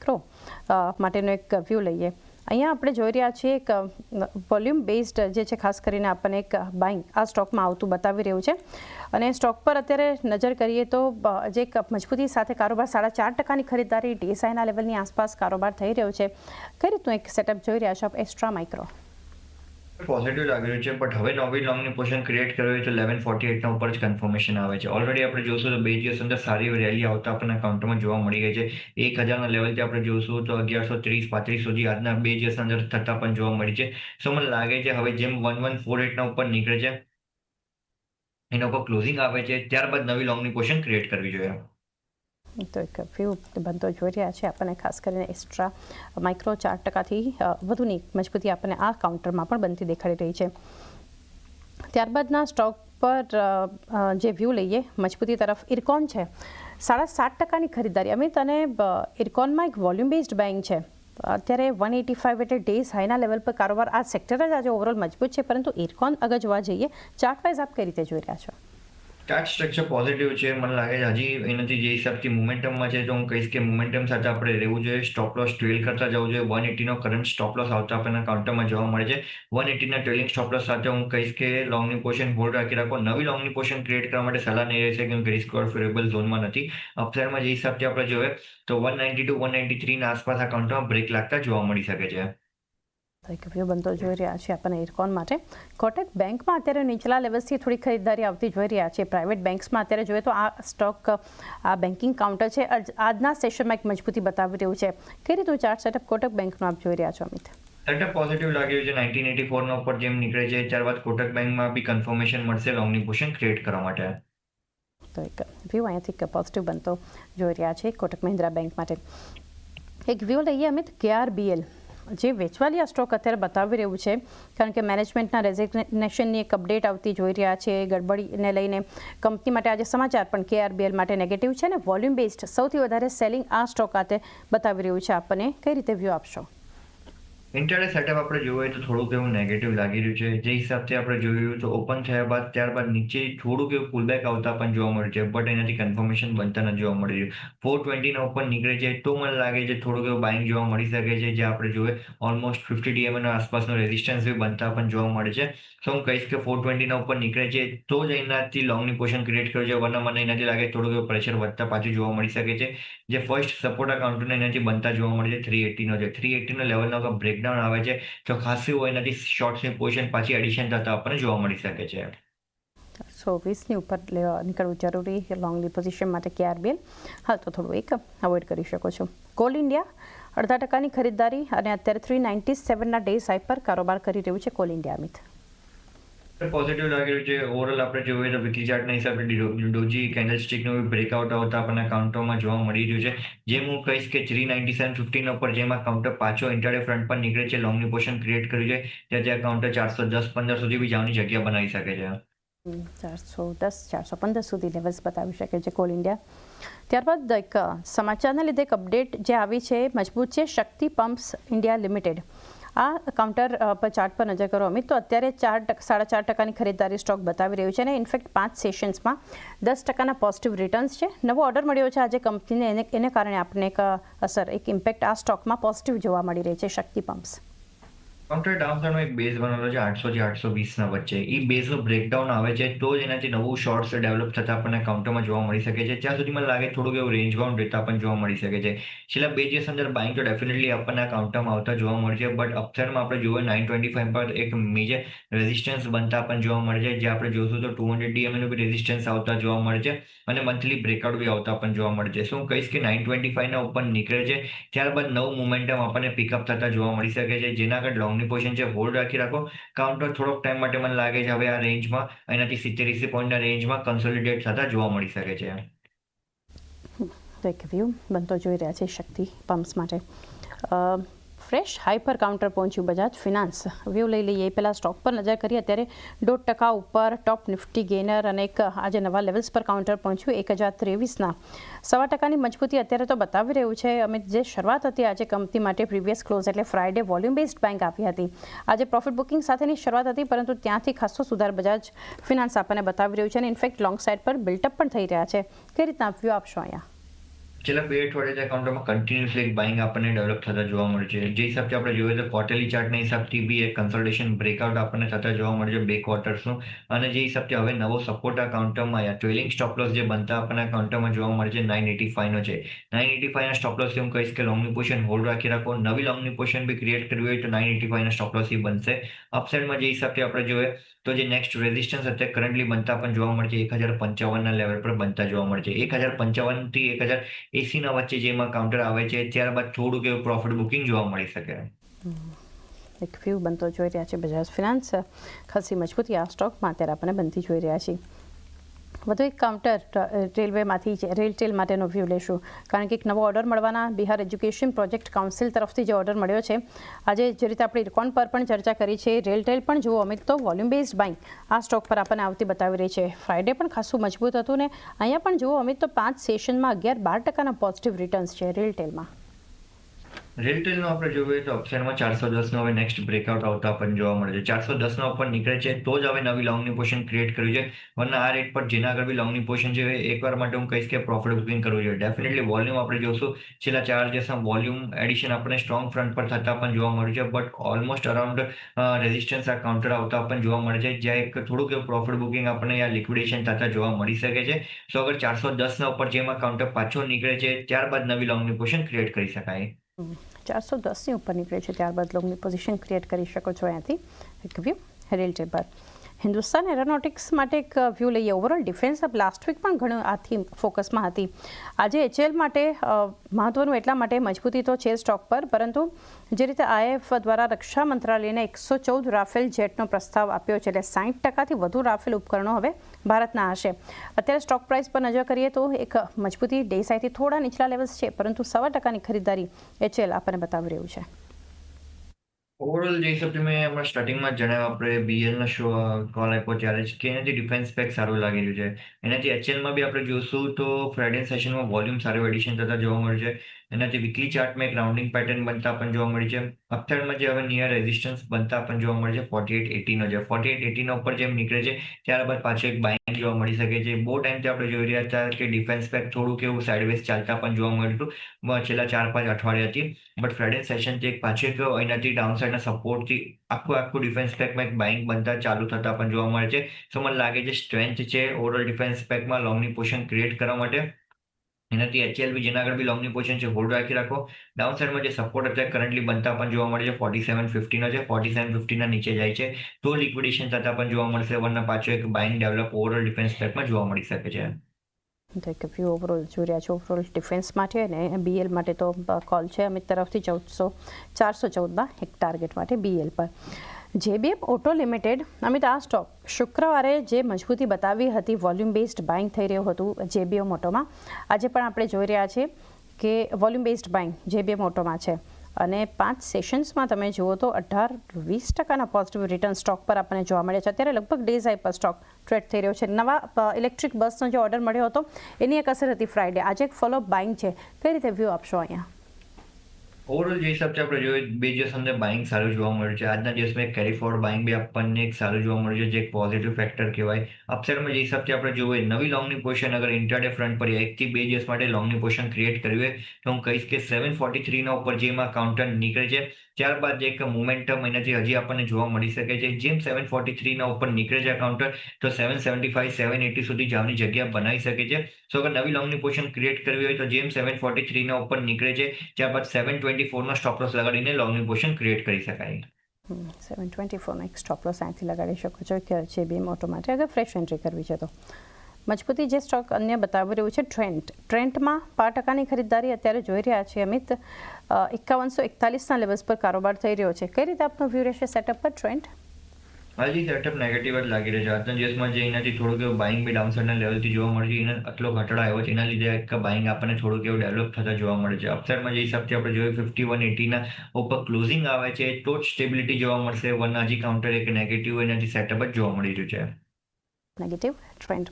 Micro માટેનો એક view લઈએ. અહીંયા આપણે જોઈ રહ્યા છીએ એક વોલ્યુમ બેઝડ જે છે, ખાસ કરીને આપણને એક બાઇંગ આ સ્ટોકમાં આવતું બતાવી રહ્યું છે. અને સ્ટોક પર અત્યારે નજર કરીએ તો જે એક મજબૂતી સાથે કારોબાર 4.5% ખરીદદારી DSIના લેવલની આસપાસ કારોબાર થઈ રહ્યો છે. કઈ રીતનું એક સેટઅપ જોઈ રહ્યા છો આપ એસ્ટ્રા માઇક્રો? પોઝિટિવ લાગી રહ્યું છે, બટ હવે નવી લોંગની પોઝિશન ક્રિએટ કરવી હોય તો 1148 ઉપર જ કન્ફર્મેશન આવે છે. ઓલરેડી આપણે જોશું તો 2 દિવસ અંદર સારી રેલી આવતા આપણને કાઉન્ટરમાં જોવા મળી ગઈ છે. 1000ના લેવલથી આપણે જોશું તો 1130-35 સુધી આજના 2 દિવસ અંદર થતા પણ જોવા મળી છે. સો મને લાગે છે હવે જેમ 1148ના ઉપર નીકળે છે એનો કોઈ ક્લોઝિંગ આવે છે ત્યારબાદ નવી લોંગની પોઝિશન ક્રિએટ કરવી જોઈએ. તો એક વ્યૂ બનતો જોઈ રહ્યા છે આપણને, ખાસ કરીને એસ્ટ્રા માઇક્રો 4%થી વધુની મજબૂતી આપણને આ કાઉન્ટરમાં પણ બનતી દેખાડી રહી છે. ત્યારબાદના સ્ટોક પર જે વ્યૂ લઈએ મજબૂતી તરફ, ઇરકોન છે 7.5%ની ખરીદારી. અમિત, અને ઇરકોનમાં એક વોલ્યુમ બેઝડ બેંક છે, અત્યારે 185 એટલે ડેઝ હાઈના લેવલ પર કારોબાર આ સેક્ટર જ આજે ઓવરઓલ મજબૂત છે, પરંતુ ઇરકોન અગર જોવા જઈએ ચાર્ટ વાઇઝ આપ કઈ રીતે જોઈ રહ્યા છો? ચાર્ટ સ્ટ્રક્ચર પોઝિટિવ છે. મને લાગે છે હજી એનાથી જે હિસાબથી મોમેન્ટમમાં છે તો હું કહીશ કે મોમેન્ટમ સાથે આપણે રહેવું જોઈએ. સ્ટોપ લોસ ટ્રેલ કરતા જવું જોઈએ. 180નો કરંટ સ્ટોપ લોસ આવતા આપણને કાઉન્ટરમાં જોવા મળે છે. 180ના ટ્રેલિંગ સ્ટોપ લોસ સાથે હું કહીશ કે લોંગની પોઝિશન હોલ્ડ રાખી રાખો. નવી લોંગની પોઝિશન ક્રિએટ કરવા માટે સલાહ નહીં રહેશે કે રિસ્ક ફેવરેબલ ઝોનમાં નથી. અપસાઇડમાં જે હિસાબથી આપણે જોઈએ તો 192 193ના આસપાસ આ કાઉન્ટરમાં બ્રેક લાગતા જોવા મળી શકે છે. એક વ્યૂ બનતો જોઈ રહ્યા છે આપણને ઇરકોન માટે. કોટક બેંકમાં અત્યારે નીચલા લેવલ્સથી થોડી ખરીદારી આવતી જોઈ રહ્યા છે. પ્રાઇવેટ બેંક્સમાં અત્યારે જોઈએ તો આ સ્ટોક આ બેન્કિંગ કાઉન્ટર છે આજના સેશનમાં એક મજબૂતી બતાવી રહ્યું છે. કઈ રીતનું ચાર્ટ સેટઅપ કોટક બેંકનું આપ જોઈ રહ્યા છો અમિત? સેટઅપ પોઝિટિવ લાગી રહ્યું છે. 1984ના ઉપર જેમ નીકળે છે ત્યારબાદ કોટક બેંકમાં બી કન્ફર્મેશન મળશે લોંગની પોઝિશન ક્રિએટ કરવા માટે. તો એક વ્યૂ અહીંયાથી પોઝિટિવ બનતો જોઈ રહ્યા છે કોટક મહિન્દ્રા બેંક માટે. એક વ્યૂ લઈએ અમિત, KRBL જે વેચવાલી આ સ્ટોક અત્યારે બતાવી રહ્યું છે, કારણ કે મેનેજમેન્ટના રેઝિગ્નેશનની એક અપડેટ આવતી જોઈ રહ્યા છે. ગડબડીને લઈને કંપની માટે આજે સમાચાર પણ KRBL માટે નેગેટિવ છે, અને વોલ્યુમ બેઝડ સૌથી વધારે સેલિંગ આ સ્ટોક આતે બતાવી રહ્યું છે. આપણને કઈ રીતે વ્યૂ આપશો? ઇન્ટરડે સેટઅપ આપણે જોઈએ તો થોડુંક એવું નેગેટિવ લાગી રહ્યું છે. જે હિસાબથી આપણે જોયું તો ઓપન થયા બાદ ત્યારબાદ નીચે થોડુંક એવું પુલબેક આવતા પણ જોવા મળ્યું છે, બટ એનાથી કન્ફર્મેશન બનતા નથી જોવા મળી રહ્યું. 420ના ઉપર નીકળે છે તો મને લાગે છે થોડુંક એવું બાઇંગ જોવા મળી શકે છે. જે આપણે જોઈએ ઓલમોસ્ટ 50 DMના આસપાસનો રેઝિસ્ટન્સ બી બનતા પણ જોવા મળે છે. તો હું કહીશ કે 420ના ઉપર નીકળે છે તો જ એનાથી લોંગની પોઝિશન ક્રિએટ કરવું છે, વરના મને એનાથી લાગે થોડુંક એવું પ્રેશર વધતા પાછું જોવા મળી શકે છે. જે ફર્સ્ટ સપોર્ટ કાઉન્ટરને એનાથી બનતા જોવા મળે છે 380નો છે. 380ના લેવલનો બ્રેકડાઉન આવે છે તો ખાસી હોય એનાથી શોર્ટ્સની પોઝિશન પાછી એડિશન થતા આપણને જોવા મળી શકે છે. 120ની ઉપર નીકળવું જરૂરી લોંગની પોઝિશન માટે KRBL. હા, તો થોડું એક અવોઇડ કરી શકો છો. કોલ ઇન્ડિયા 0.5%ની ખરીદારી અને અત્યારે 397ના ડેઝ હાઈ પર કારોબાર કરી રહ્યું છે કોલ ઇન્ડિયા. અમિત, પોઝિટિવ લાગી રહ્યું છે. ઓવરઓલ આપણે જોઈએ તો વીકલી ચાર્ટના હિસાબે ડોજી કેન્ડલસ્ટિકનું બ્રેકઆઉટ આવતા આપણને કાઉન્ટરમાં જોવા મળી રહ્યું છે. જેમ હું કહીશ કે 397.15 ઉપર જેમાં કાઉન્ટર પાછો ઇન્ટરડે ફ્રન્ટ પર નીકળે છે, લોંગની પોઝિશન ક્રિએટ કરી છે, ત્યાં કાઉન્ટર 410-15 સુધી બી જવાની જગ્યા બનાવી શકે છે. 410-415 સુધી લેવલ્સ બતાવી શકે છે કોલ ઇન્ડિયા. ત્યારબાદ એક સમાચારના લીધે એક અપડેટ જે આવી છે મજબૂત છે, શક્તિ પમ્પ્સ ઇન્ડિયા લિમિટેડ. આ કાઉન્ટર પર ચાર્ટ પર નજર કરો અમિત, તો અત્યારે 4.5%ની ખરીદારી સ્ટોક બતાવી રહ્યું છે, અને ઇનફેક્ટ 5 સેશન્સમાં 10%ના પોઝિટિવ રિટર્ન્સ છે. નવો ઓર્ડર મળ્યો છે આજે કંપનીને, એને કારણે આપણને એક અસર, એક ઇમ્પેક્ટ આ સ્ટોકમાં પોઝિટિવ જોવા મળી રહી છે શક્તિ પમ્પ્સ. કાઉન્ટર ડાઉનસાઇડનો એક બેઝ બનેલો છે 800 થી 820ના વચ્ચે. એ બેઝનું બ્રેકડાઉન આવે છે તો જ એનાથી નવું શોર્ટ્સ ડેવલપ થતા આપણને કાઉન્ટરમાં જોવા મળી શકે છે. ત્યાં સુધી મને લાગે થોડુંક એવું રેન્જ બાઉન્ડ રહેતા પણ જોવા મળી શકે છે. છેલ્લા 2 દિવસ અંદર બાઇંગ તો ડેફિનેટલી આપણને કાઉન્ટરમાં આવતા જોવા મળે છે, બટ અપસાઇડમાં આપણે જોઈએ 925 પર એક મેજર રેઝિસ્ટન્સ બનતા પણ જોવા મળે છે. જે આપણે જોશું તો 200 DMનું બી રેઝિસ્ટન્સ આવતા જોવા મળે છે, અને મંથલી બ્રેકઆઉટ બી આવતા પણ જોવા મળે છે. શું હું કહીશ કે 925ના ઉપર નીકળે છે ત્યારબાદ નવું મોમેન્ટમ આપણને પિકઅપ થતા જોવા મળી શકે છે, જેના આગળ લોંગની પોઝિશન છે હોલ્ડ રાખી રાખો. કાઉન્ટર થોડોક ટાઈમ માટે મને લાગે છે હવે આ રેન્જમાં એનાથી 70-80 પોઈન્ટના રેન્જમાં કન્સોલિડેટ થતા જોવા મળી શકે છે. તો એક વ્યૂ બનતો જોઈ રહ્યા છે શક્તિ પમ્પ્સ માટે. ફ્રેશ હાઈ પર કાઉન્ટર પહોંચ્યું બજાજ ફિનાન્સ. વ્યૂ લઈ લઈએ એ પહેલાં સ્ટોક પર નજર કરીએ. અત્યારે 1.5% ઉપર ટોપ નિફ્ટી ગેનર, અને એક આજે નવા લેવલ્સ પર કાઉન્ટર પહોંચ્યું 1023ના 1.25%ની મજબૂતી અત્યારે તો બતાવી રહ્યું છે. અમે જે શરૂઆત હતી આજે કંપની માટે પ્રીવિયસ ક્લોઝ એટલે ફ્રાઇડે વોલ્યુમ બેઝડ બેંક આપી હતી. આજે પ્રોફિટ બુકિંગ સાથેની શરૂઆત હતી, પરંતુ ત્યાંથી ખાસો સુધાર બજાજ ફિનાન્સ આપણને બતાવી રહ્યું છે, અને ઇનફેક્ટ લોંગ સાઇડ પર બિલ્ટઅપ પણ થઈ રહ્યા છે. કઈ રીતના વ્યૂ આપશો અહીંયા? છેલ્લા 2 અઠવાડિયાથી કાઉન્ટરમાં કન્ટિન્યુઅસલી એક બાઇંગ આપણને ડેવલપ થતા જોવા મળે છે. જે હિસાબથી આપણે જોઈએ તો ક્વાર્ટરલી ચાર્ટના હિસાબથી બી એક કન્સોલિડેશન બ્રેકઆઉટ આપણને થતા જોવા મળે છે 2 ક્વાર્ટર્સનું. અને જે હિસાબથી હવે નવો સપોર્ટ આ કાઉન્ટરમાં આવ્યા ટ્રેલિંગ સ્ટોપ લોસ જે બનતા આપણને કાઉન્ટરમાં જોવા મળે છે 985 નો છે. 985 ના સ્ટોપ લોસ હું કહીશ કે લોંગની પોઝિશન હોલ્ડ રાખી રાખો. નવી લોંગની પોઝિશન બી ક્રિએટ કરવી હોય તો 985 ના સ્ટોપ લોસ બનશે. અપસાઇડમાં જે હિસાબથી આપણે જોઈએ તો જે નેક્સ્ટ રેઝિસ્ટન્સ અત્યારે કરન્ટલી બનતા પણ જોવા મળે છે 1055 ના લેવલ પર બનતા જોવા મળે છે. 1055 થી 1080 ના વચ્ચે જેમાં કાઉન્ટર આવે છે ત્યારબાદ થોડુંક એવું પ્રોફિટ બુકિંગ જોવા મળી શકે. એક વ્યૂ બનતો જોઈ રહ્યા છે બજાજ ફિનાન્સ ખાસી મજબૂતી આ સ્ટોકમાં અત્યારે આપણને બનતી જોઈ રહ્યા છીએ. વધુ એક કાઉન્ટર રેલવેમાંથી છે, રેલટેલ માટેનો વ્યૂ લેશું કારણ કે એક નવો ઓર્ડર મળવાના બિહાર એજ્યુકેશન પ્રોજેક્ટ કાઉન્સિલ તરફથી જે ઓર્ડર મળ્યો છે. આજે જે રીતે આપણે ઇરકોન પર પણ ચર્ચા કરી છે રેલટેલ પણ જુઓ અમિત તો વોલ્યુમ બેઝડ બાઇંગ આ સ્ટોક પર આપણને આવતી બતાવી રહી છે. ફ્રાઇડે પણ ખાસું મજબૂત હતું ને અહીંયા પણ જુઓ અમિત તો 5 સેશનમાં 11-12% પોઝિટિવ રિટર્ન્સ છે રેલટેલમાં. રેલટેલનો આપણે જોઈએ તો અપસાઇડમાં 410 નો હવે નેક્સ્ટ બ્રેકઆઉટ આવતા આપણને જોવા મળે છે. 410 ના ઉપર નીકળે છે તો જ હવે નવી લોંગની પોઝિશન ક્રિએટ કરવી છે. વરના આ રેટ પર જેના આગળ બી લોંગની પોઝિશન છે એકવાર માટે હું કહીશ કે પ્રોફિટ બુકિંગ કરવું જોઈએ. ડેફિનેટલી વોલ્યુમ આપણે જોશું છેલ્લા 4 દિવસના વોલ્યુમ એડિશન આપણને સ્ટ્રોંગ ફ્રન્ટ પર થતા પણ જોવા મળ્યું છે. બટ ઓલમોસ્ટ અરાઉન્ડ રેઝિસ્ટન્સ આ કાઉન્ટર આવતા પણ જોવા મળે છે જ્યાં એક થોડુંક એવું પ્રોફિટ બુકિંગ આપણને આ લિક્વિડેશન થતા જોવા મળી શકે છે. સો અગર 410 ના ઉપર જેમાં કાઉન્ટર પાછો નીકળે છે ત્યારબાદ નવી લોંગની પોઝિશન ક્રિએટ કરી શકાય. 410ની ઉપર નીકળે છે ત્યારબાદ લોંગની પોઝિશન ક્રિએટ કરી શકો છો અહીંયાથી. એક વ્યૂ રેલટેલ પર. હિન્દુસ્તાન એરોનોટિક્સ માટે એક વ્યૂ લઈએ. ઓવરઓલ ડિફેન્સ લાસ્ટ વીક પણ ઘણું આ થીમ ફોકસમાં હતી. આજે HL માટે મહત્વનું એટલા માટે મજબૂતી તો છે સ્ટોક પર પરંતુ જે રીતે IF દ્વારા રક્ષા મંત્રાલયને 114 રાફેલ જેટનો પ્રસ્તાવ આપ્યો છે એટલે 60%થી વધુ રાફેલ ઉપકરણો હવે ભારતના હશે. અત્યારે સ્ટોક પ્રાઇસ પર નજર કરીએ તો એક મજબૂતી ડે સાઈથી થોડા નીચલા લેવલ્સ છે પરંતુ 100%ની ખરીદારી HL આપણને બતાવી રહ્યું છે. ઓવરઓલ જે હિસાબથી મેં હમણાં સ્ટાર્ટિંગમાં જણાવ્યું આપણે બીએલનો શો કોલ આપ્યો ત્યારે જ કે એનાથી ડિફેન્સ પેક સારું લાગી રહ્યું છે. એનાથી HLમાં બી આપણે જોશું તો ફ્રાઇડે સેશનમાં વોલ્યુમ સારું એડિશન થતા જોવા મળે છે. એનાથી વીકલી ચાર્ટમાં એક રાઉન્ડિંગ પેટર્ન બનતા પણ જોવા મળી છે. અપસાઇડમાં જે હવે નિયર રેઝિસ્ટન્સ બનતા પણ જોવા મળે છે 4880 નો છે. 4880 ના ઉપર જેમ નીકળે છે ત્યારબાદ પાછો એક બાઇંગ જોવા મળી શકે છે. બહુ ટાઈમથી આપણે જોઈ રહ્યા હતા કે ડિફેન્સ પેક થોડુંક એવું સાઇડવેઝ ચાલતા પણ જોવા મળ્યું હતું છેલ્લા 4-5 અઠવાડિયાથી. બટ ફ્રાઇડે સેશનથી એક પાછો એક એનાથી ડાઉનસાઇડના સપોર્ટથી આખું ડિફેન્સ પેકમાં એક બાઇંગ બનતા ચાલુ થતા પણ જોવા મળે છે. સો મને લાગે છે સ્ટ્રેન્થ છે ઓવરઓલ ડિફેન્સ પેકમાં લોંગની પોઝિશન ક્રિએટ કરવા માટે. એનાથી HL બી જેના આગળ બી લોંગની પોઝિશન છે હોલ્ડ રાખી રાખો. ડાઉન સાઇડમાં જે સપોર્ટ અત્યારે કરન્ટલી બનતા પણ જોવા મળે છે 4750 નો છે. 4750 ના નીચે જાય છે તો લિક્વિડેશન થતા પણ જોવા મળશે. વરના પાછો એક બાઇંગ ડેવલપ ઓવરઓલ ડિફેન્સ પેકમાં જોવા મળી શકે છે. તો એક વ્યૂ ઓવરઓલ જોઈ રહ્યા છો ઓવરઓલ ડિફેન્સ માટે અને BL માટે તો કોલ છે અમિત તરફથી 414માં એક ટાર્ગેટ માટે BL પર. JBM ઓટો લિમિટેડ અમિત આ સ્ટોક શુક્રવારે જે મજબૂતી બતાવી હતી વોલ્યુમ બેઝડ બાઇંગ થઈ રહ્યું હતું JBM ઓટોમાં આજે પણ આપણે જોઈ રહ્યા છીએ કે વોલ્યુમ બેઝડ બાઇંગ JBM ઓટોમાં છે અને 5 સેશન્સમાં તમે જુઓ તો 18-20% પોઝિટિવ રિટર્ન સ્ટોક પર આપણને જોવા મળે છે. અત્યારે લગભગ ડેઝ હાઈ પર સ્ટોક ટ્રેડ થઈ રહ્યો છે. નવા ઇલેક્ટ્રિક બસનો જે ઓર્ડર મળ્યો હતો એની એક અસર હતી ફ્રાઇડે. આજે એક ફોલોઅપ બાઇંગ છે. કઈ રીતે વ્યૂ આપશો અહીંયા? ઓવરઓલ જે હિસાબથી આપણે જોઈએ 2 દિવસ અંદર બાઇંગ સારું જોવા મળ્યું છે. આજના દિવસમાં એક કેરી ફોરવર્ડ બાઇંગ બી આપણને એક સારું જોવા મળ્યું છે જે એક પોઝિટિવ ફેક્ટર કહેવાય. અપસાઇડમાં જે હિસાબથી આપણે જોઈએ નવી લોંગની પોઝિશન અગર ઇન્ટ્રાડે ફ્રન્ટ પર 1 થી 2 દિવસ માટે લોંગની પોઝિશન ક્રિએટ કરવી હોય તો હું કહીશ કે 743 ના ઉપર જેમાં કાઉન્ટર નીકળે છે ત્યારબાદ એક મોમેન્ટમ એનાથી હજી આપણને જોવા મળી શકે છે. જેમ 743 ના ઉપર નીકળે છે કાઉન્ટર તો 775 780 સુધી જવાની જગ્યા બનાવી શકે છે. સો અગર નવી લોંગની પોઝિશન ક્રિએટ કરવી હોય તો જેમ 743 ના ઉપર નીકળે છે ત્યારબાદ 724 નો સ્ટોપ લોસ લગાડીને લોંગની પોઝિશન ક્રિએટ કરી શકાય. 724નો એક સ્ટોપ લોસ અહીંથી લગાડી શકો છો કે JBM ઓટો માટે અગર ફ્રેશ એન્ટ્રી કરવી છે તો. મજબૂતી જે સ્ટોક અન્ય બતાવી રહ્યું છે ટ્રેન્ટમાં 5%ની ખરીદારી અત્યારે જોઈ રહ્યા છીએ અમિત. 5141ના લેવલ્સ પર કારોબાર થઈ રહ્યો છે. કઈ રીતે આપનો વ્યૂ રહેશે સેટઅપ પર ટ્રેન્ડ? હજી સેટઅપ નેગેટિવ જ લાગી રહ્યો છે. આજના દિવસમાં જે એનાથી થોડુંક એવું બાઇંગ બી ડાઉનસાઇડના લેવલથી જોવા મળે છે એના આટલો ઘટાડો આવ્યો છે એના લીધે એક બાઇંગ આપણને થોડુંક એવું ડેવલપ થતા જોવા મળે છે. અપસાઇડમાં જે હિસાબથી આપણે જોઈએ 5180ના ઉપર ક્લોઝિંગ આવે છે તો જ સ્ટેબિલિટી જોવા મળશે. વરના હજી કાઉન્ટર એક નેગેટિવ એનાથી સેટઅપ જ જોવા મળી રહ્યું છે. Negative trend